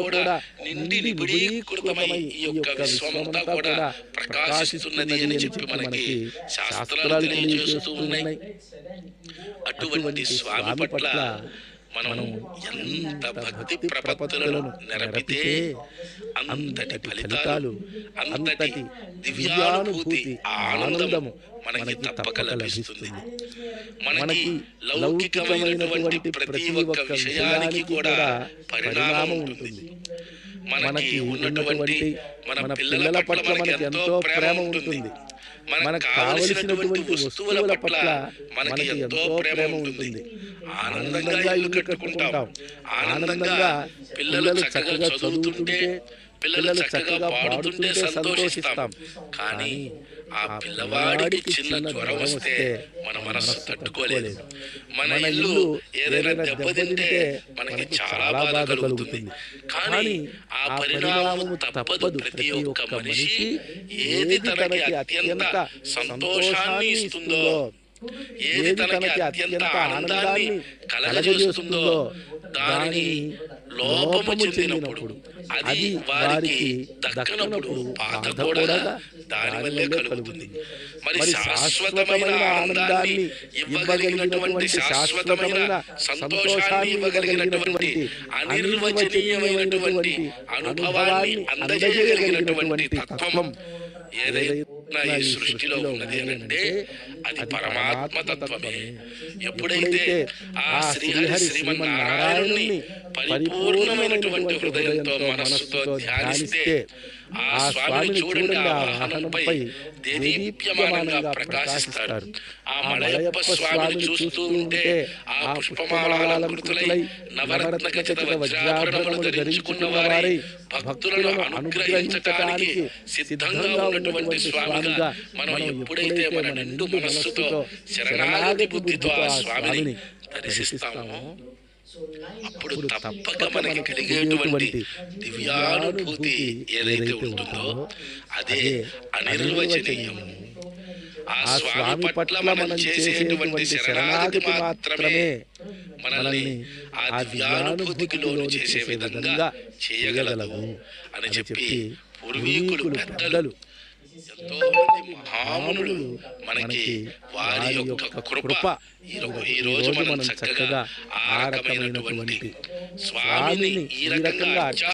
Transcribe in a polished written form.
కూడా నిండి నిబిడీకృతమై ఈ యొక్క విశ్వమంతా కూడా ప్రకాశిస్తున్నది అని చెప్పి మనకి శాస్త్రాలు తెలియజేస్తూ ఉన్నాయి. అటువంటి స్వామి పట్ల మనం ఎంత భక్తి ప్రపత్తులను నెరపితే అంతటి ఫలితాలు, అంతటి దివ్యానుభూతి, ఆనందము మనకి తప్పక లభిస్తుంది. మనకి లౌకికమైనటువంటి ప్రతి ఒక్క విషయానికి కూడా పరిణామం ఉంటుంది. మనకి ఉన్నటువంటి మన పిల్లల పట్ల మనకి ఎంతో ప్రేమ ఉంటుంది. మనకు కావలసినటువంటి వస్తువుల పట్ల మనకి ఎంతో ప్రేమ ఉంటుంది. ఆనందంగా ఇల్లు కట్టుకుంటాం. ఆనందంగా పిల్లలు చక్కగా చదువుతుంటే, పిల్లలు చక్కగా పాడుతుంటే సంతోషిస్తాం. కానీ ఆ పిల్లవాడికి చిన్న జ్వరం వస్తే మన మనసు తట్టుకోలేదు. మన ఇల్లు ఏదైనా దెబ్బతింటే మనకి చాలా బాధ కలుగుతుంది. కానీ ఆ పరిణామము తప్పదు. ప్రతి ఒక్క మనిషి ఏది తనకి అత్యంత సంతోషాన్ని ఇస్తుందో, ఏది తనకి అత్యంత ఆనందాన్ని కలగజేస్తుందో దానిని లోపము చెందినప్పుడు, అది వారికి దక్కనప్పుడు బాధ కూడా దాని వల్లే కలుగుతుంది. మరి శాశ్వతమైన ఆనందాన్ని ఇవ్వగలిగినటువంటి, శాశ్వతమైన సంతోషాన్ని ఇవ్వగలిగినటువంటి, అనిర్వచనీయమైనటువంటి అనుభవాన్ని అందజేయగలిగినటువంటి తత్వం ఏదైనా ఈ సృష్టిలో ఉన్నది అంటే అది పరమాత్మ తత్వమే. ఎప్పుడైతే ఆ శ్రీహరి శ్రీమన్నారాయణుని పరిపూర్ణమైనటువంటి హృదయంతో, మనస్సుతో ధ్యానిస్తే ఆ స్వామిని చూడండి, ఆ వాహనంపై దేదీప్యమానంగా ప్రకాశిస్తాడు. ఆ మలయప్ప స్వామిని చూస్తూ ఉంటే ఆ పుష్పమాలాలంకృతులై నవరత్న ఖచిత వజ్రాభరణములు ధరించుకున్న వారై భక్తులను అనుగ్రహించడానికి సిద్ధంగా ఉన్నటువంటి స్వామిగా మనం ఎప్పుడైతే మన నిండు మనస్సుతో, శరణాగతి బుద్ధితో ఆ స్వామిని దర్శిస్తామో అప్పుడు తప్పక మనకి కలిగేటువంటి దివ్యానుభూతి ఏదైతే ఉంటుందో అదే అనిర్వచనీయము. ఆ స్వామి పట్ల మనం చేసేటువంటి శరణాగతి మాత్రమే మనల్ని ఆ దివ్యానుభూతికి లోను చేసే విధంగా చేయగలవు అని చెప్పి పూర్వీకులు, పెద్దలు, ఎంతో మంది మహామునులు మనకి వారి యొక్క కృప ఈ రోజు మనం చక్కగా ఆ రకమైనటువంటి స్వామిని ఈ రకంగా